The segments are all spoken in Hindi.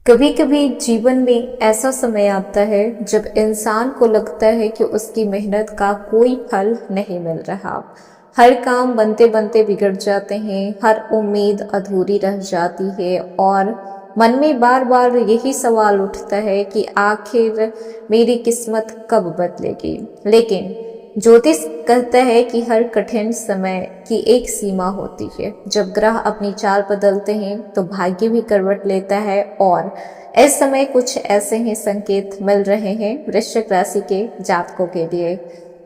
कभी कभी जीवन में ऐसा समय आता है जब इंसान को लगता है कि उसकी मेहनत का कोई फल नहीं मिल रहा। हर काम बनते बनते बिगड़ जाते हैं, हर उम्मीद अधूरी रह जाती है और मन में बार बार यही सवाल उठता है कि आखिर मेरी किस्मत कब बदलेगी। लेकिन ज्योतिष कहता है कि हर कठिन समय की एक सीमा होती है। जब ग्रह अपनी चाल बदलते हैं तो भाग्य भी करवट लेता है और इस समय कुछ ऐसे ही संकेत मिल रहे हैं वृश्चिक राशि के जातकों के लिए।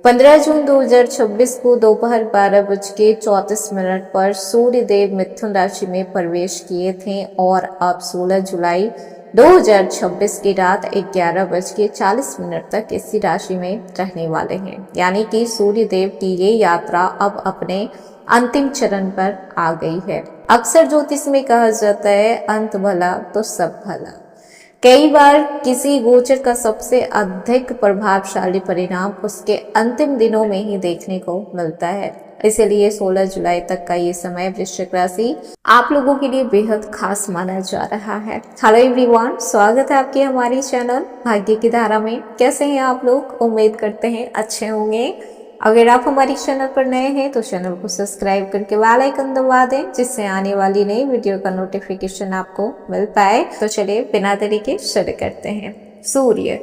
15 जून 2026 को दोपहर 12:34 पर सूर्य देव मिथुन राशि में प्रवेश किए थे और अब 16 जुलाई 2026 की रात 11:40 तक इसी राशि में रहने वाले हैं। यानी कि सूर्य देव की ये यात्रा अब अपने अंतिम चरण पर आ गई है। अक्सर ज्योतिष में कहा जाता है, अंत भला तो सब भला। कई बार किसी गोचर का सबसे अधिक प्रभावशाली परिणाम उसके अंतिम दिनों में ही देखने को मिलता है। इसलिए 16 जुलाई तक का ये समय वृश्चिक राशि आप लोगों के लिए बेहद खास माना जा रहा है। हेलो एवरीवन, स्वागत है आपके हमारी चैनल भाग्य की धारा में। कैसे हैं आप लोग? उम्मीद करते हैं अच्छे होंगे। अगर आप हमारी चैनल पर नए हैं तो चैनल को सब्सक्राइब करके बेल आइकन दबा दें, जिससे आने वाली नई वीडियो का नोटिफिकेशन आपको मिल पाए। तो चलिए बिना देरी के शुरू करते हैं। सूर्य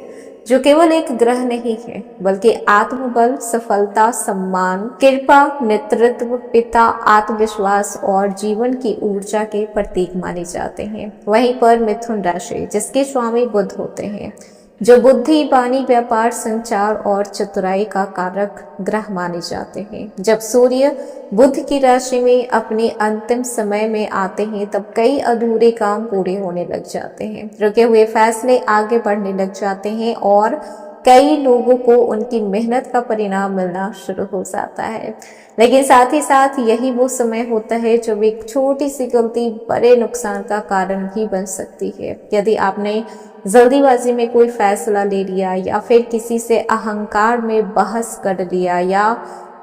जो केवल एक ग्रह नहीं है बल्कि आत्मबल, सफलता, सम्मान, कृपा, नेतृत्व, पिता, आत्मविश्वास और जीवन की ऊर्जा के प्रतीक माने जाते हैं। वहीं पर मिथुन राशि जिसके स्वामी बुध होते हैं, जो बुद्धि, वाणी, व्यापार, संचार और चतुराई का कारक ग्रह माने जाते हैं। जब सूर्य बुध की राशि में अपने अंतिम समय में आते हैं तब कई अधूरे काम पूरे होने लग जाते हैं, रुके हुए फैसले आगे बढ़ने लग जाते हैं और कई लोगों को उनकी मेहनत का परिणाम मिलना शुरू हो जाता है। लेकिन साथ ही साथ यही वो समय होता है जब एक छोटी सी गलती बड़े नुकसान का कारण भी बन सकती है। यदि आपने जल्दीबाजी में कोई फैसला ले लिया या फिर किसी से अहंकार में बहस कर लिया या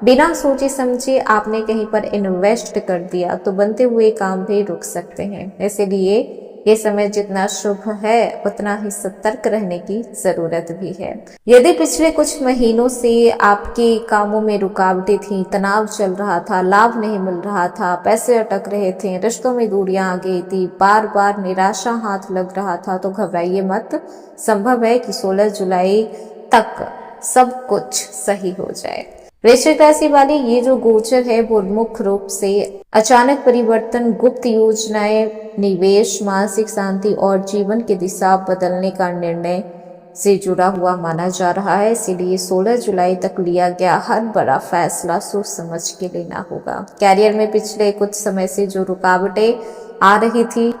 बिना सोचे समझे आपने कहीं पर इन्वेस्ट कर दिया तो बनते हुए काम भी रुक सकते हैं। इसलिए ये समय जितना शुभ है उतना ही सतर्क रहने की जरूरत भी है। यदि पिछले कुछ महीनों से आपके कामों में रुकावटें थी, तनाव चल रहा था, लाभ नहीं मिल रहा था, पैसे अटक रहे थे, रिश्तों में दूरियां आ गई थी, बार बार निराशा हाथ लग रहा था, तो घबराइए मत। संभव है कि 16 जुलाई तक सब कुछ सही हो जाए। वृश्चिक राशि वाले ये जो गोचर है वो मुख्य रूप से अचानक परिवर्तन, गुप्त योजनाएं, निवेश, मानसिक शांति और जीवन की दिशा बदलने का निर्णय से जुड़ा हुआ माना जा रहा है। इसीलिए 16 जुलाई तक लिया गया हर बड़ा फैसला सोच समझ के लेना होगा। कैरियर में पिछले कुछ समय से जो रुकावटें आ रही थी,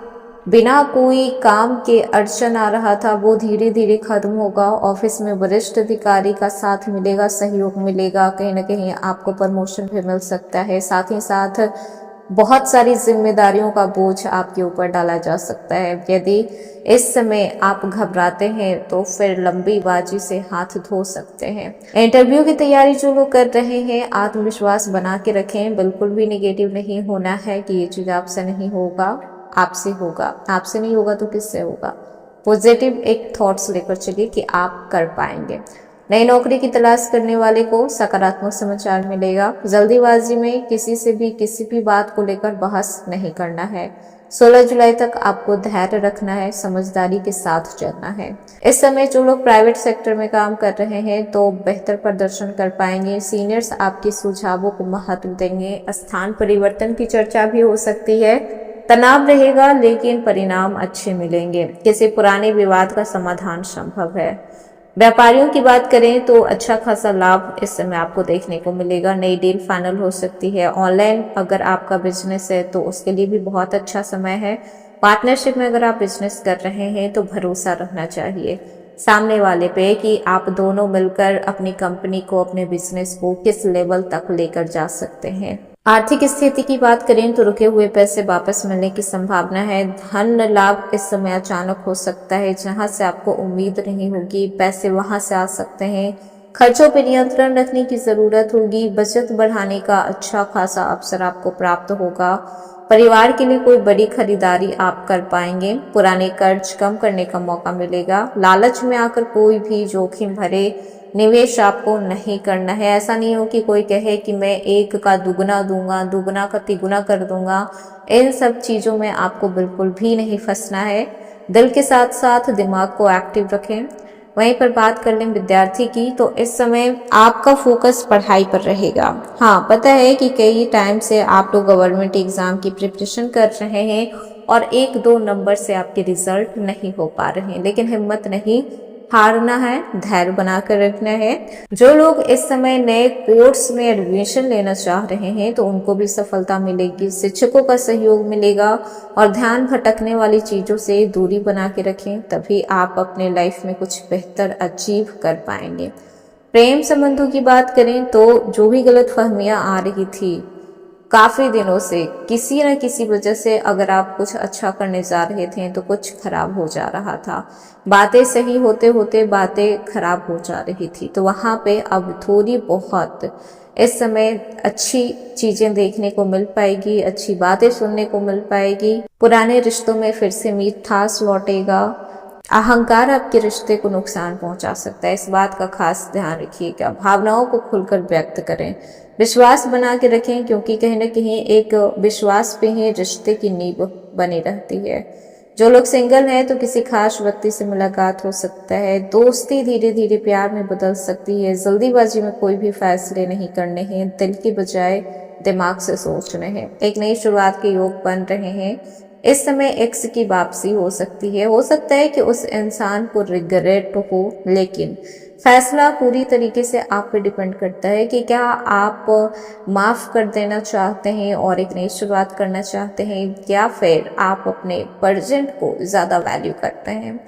बिना कोई काम के अड़चन आ रहा था, वो धीरे धीरे खत्म होगा। ऑफिस में वरिष्ठ अधिकारी का साथ मिलेगा, सहयोग मिलेगा, कहीं ना कहीं आपको प्रमोशन भी मिल सकता है। साथ ही साथ बहुत सारी जिम्मेदारियों का बोझ आपके ऊपर डाला जा सकता है। यदि इस समय आप घबराते हैं तो फिर लंबी बाजी से हाथ धो सकते हैं। इंटरव्यू की तैयारी जो लोग कर रहे हैं, आत्मविश्वास बना के रखें। बिल्कुल भी नेगेटिव नहीं होना है कि ये चीज आपसे नहीं होगा, आपसे होगा। आपसे नहीं होगा तो किससे होगा? पॉजिटिव एक थॉट्स लेकर चलिए कि आप कर पाएंगे। नई नौकरी की तलाश करने वाले को सकारात्मक समाचार मिलेगा। जल्दीबाजी में किसी से भी किसी भी बात को लेकर बहस नहीं करना है। 16 जुलाई तक आपको धैर्य रखना है, समझदारी के साथ चलना है। इस समय जो लोग प्राइवेट सेक्टर में काम कर रहे हैं तो बेहतर प्रदर्शन कर पाएंगे। सीनियर्स आपके सुझावों को महत्व देंगे। स्थान परिवर्तन की चर्चा भी हो सकती है। तनाव रहेगा लेकिन परिणाम अच्छे मिलेंगे। किसी पुराने विवाद का समाधान संभव है। व्यापारियों की बात करें तो अच्छा खासा लाभ इस समय आपको देखने को मिलेगा। नई डील फाइनल हो सकती है। ऑनलाइन अगर आपका बिजनेस है तो उसके लिए भी बहुत अच्छा समय है। पार्टनरशिप में अगर आप बिजनेस कर रहे हैं तो भरोसा रखना चाहिए सामने वाले पे कि आप दोनों मिलकर अपनी कंपनी को, अपने बिजनेस को किस लेवल तक लेकर जा सकते हैं। आर्थिक स्थिति की बात करें तो रुके हुए पैसे वापस मिलने की संभावना है। धन लाभ इस समय अचानक हो सकता है, जहां से आपको उम्मीद नहीं होगी पैसे वहां से आ सकते हैं। खर्चों पर नियंत्रण रखने की जरूरत होगी। बचत बढ़ाने का अच्छा खासा अवसर आपको प्राप्त होगा। परिवार के लिए कोई बड़ी खरीदारी आप कर पाएंगे। पुराने कर्ज कम करने का मौका मिलेगा। लालच में आकर कोई भी जोखिम भरे निवेश आपको नहीं करना है। ऐसा नहीं हो कि कोई कहे कि मैं एक का दुगना दूंगा, दुगना का तिगुना कर दूंगा। इन सब चीजों में आपको बिल्कुल भी नहीं फंसना है। दिल के साथ साथ दिमाग को एक्टिव रखें। वहीं पर बात कर लें विद्यार्थी की, तो इस समय आपका फोकस पढ़ाई पर रहेगा। हाँ, पता है कि कई टाइम से आप लोग गवर्नमेंट एग्जाम की प्रिपरेशन कर रहे हैं और 1-2 नंबर से आपके रिजल्ट नहीं हो पा रहे हैं, लेकिन हिम्मत नहीं हारना है, धैर्य बनाकर रखना है। जो लोग इस समय नए कोर्स में एडमिशन लेना चाह रहे हैं तो उनको भी सफलता मिलेगी। शिक्षकों का सहयोग मिलेगा और ध्यान भटकने वाली चीजों से दूरी बना के रखें, तभी आप अपने लाइफ में कुछ बेहतर अचीव कर पाएंगे। प्रेम संबंधों की बात करें तो जो भी गलतफहमियां आ रही थी काफी दिनों से, किसी न किसी वजह से अगर आप कुछ अच्छा करने जा रहे थे तो कुछ खराब हो जा रहा था। बातें सही होते होते बातें खराब हो जा रही थी, तो वहां पे अब थोड़ी बहुत इस समय अच्छी चीजें देखने को मिल पाएगी, अच्छी बातें सुनने को मिल पाएगी। पुराने रिश्तों में फिर से मिठास लौटेगा। अहंकार आपके रिश्ते को नुकसान पहुंचा सकता है, इस बात का खास ध्यान रखिएगा। भावनाओं को खुलकर व्यक्त करें, विश्वास बना के रखें, क्योंकि कहीं ना कहीं एक विश्वास पे ही रिश्ते की नींव बनी रहती है। जो लोग सिंगल हैं तो किसी खास व्यक्ति से मुलाकात हो सकता है। दोस्ती धीरे धीरे प्यार में बदल सकती है। जल्दीबाजी में कोई भी फैसले नहीं करने हैं, दिल की बजाय दिमाग से सोचने हैं। एक नई शुरुआत के योग बन रहे हैं। इस समय एक्स की वापसी हो सकती है। हो सकता है कि उस इंसान को रिग्रेट हो, लेकिन फैसला पूरी तरीके से आप पे डिपेंड करता है कि क्या आप माफ कर देना चाहते हैं और एक नई शुरुआत करना चाहते हैं, या फिर आप अपने प्रेजेंट को ज्यादा वैल्यू करते हैं।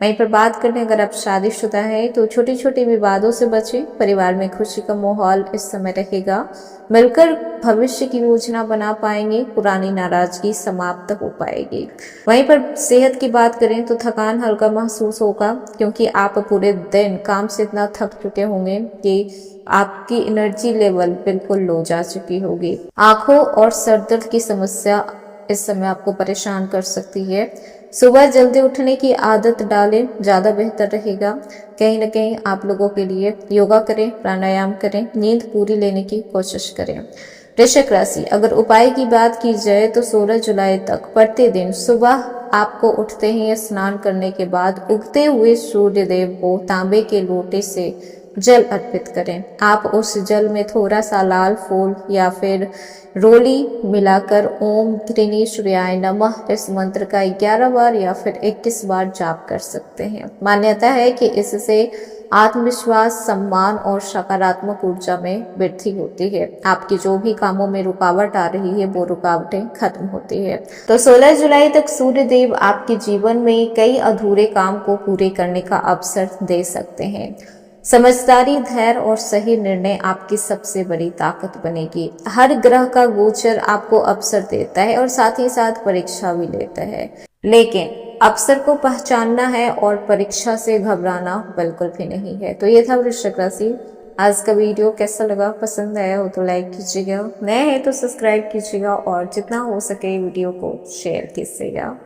वहीं पर बात करें अगर आप शादीशुदा हैं तो छोटे छोटे विवादों से बचें। परिवार में खुशी का माहौल इस समय रहेगा। मिलकर भविष्य की योजना बना पाएंगे। पुरानी नाराजगी समाप्त हो पाएगी। वहीं पर सेहत की बात करें तो थकान हल्का महसूस होगा, क्योंकि आप पूरे दिन काम से इतना थक चुके होंगे कि आपकी एनर्जी लेवल बिल्कुल लो जा चुकी होगी। आंखों और सर दर्द की समस्या इस समय आपको परेशान कर सकती है। सुबह जल्दी उठने की आदत डालें, ज्यादा बेहतर रहेगा। कहीं न कहीं आप लोगों के लिए योगा करें, प्राणायाम करें, नींद पूरी लेने की कोशिश करें। वृश्चिक राशि, अगर उपाय की बात की जाए तो 16 जुलाई तक प्रतिदिन सुबह आपको उठते ही स्नान करने के बाद उगते हुए सूर्य देव को तांबे के लोटे से जल अर्पित करें। आप उस जल में थोड़ा सा लाल फूल या फिर रोली मिलाकर ओम त्रिनेश्वर्याय नमः इस मंत्र का 11 बार या फिर 21 बार जाप कर सकते हैं। मान्यता है कि इससे आत्मविश्वास, सम्मान और सकारात्मक ऊर्जा में वृद्धि होती है। आपकी जो भी कामों में रुकावट आ रही है वो रुकावटें खत्म होती है। तो 16 जुलाई तक सूर्य देव आपके जीवन में कई अधूरे काम को पूरे करने का अवसर दे सकते हैं। समझदारी, धैर्य और सही निर्णय आपकी सबसे बड़ी ताकत बनेगी। हर ग्रह का गोचर आपको अवसर देता है और साथ ही साथ परीक्षा भी लेता है, लेकिन अवसर को पहचानना है और परीक्षा से घबराना बिल्कुल भी नहीं है। तो ये था वृश्चिक राशि। आज का वीडियो कैसा लगा? पसंद आया हो तो लाइक कीजिएगा, नए हैं तो सब्सक्राइब कीजिएगा और जितना हो सके वीडियो को शेयर कीजिएगा।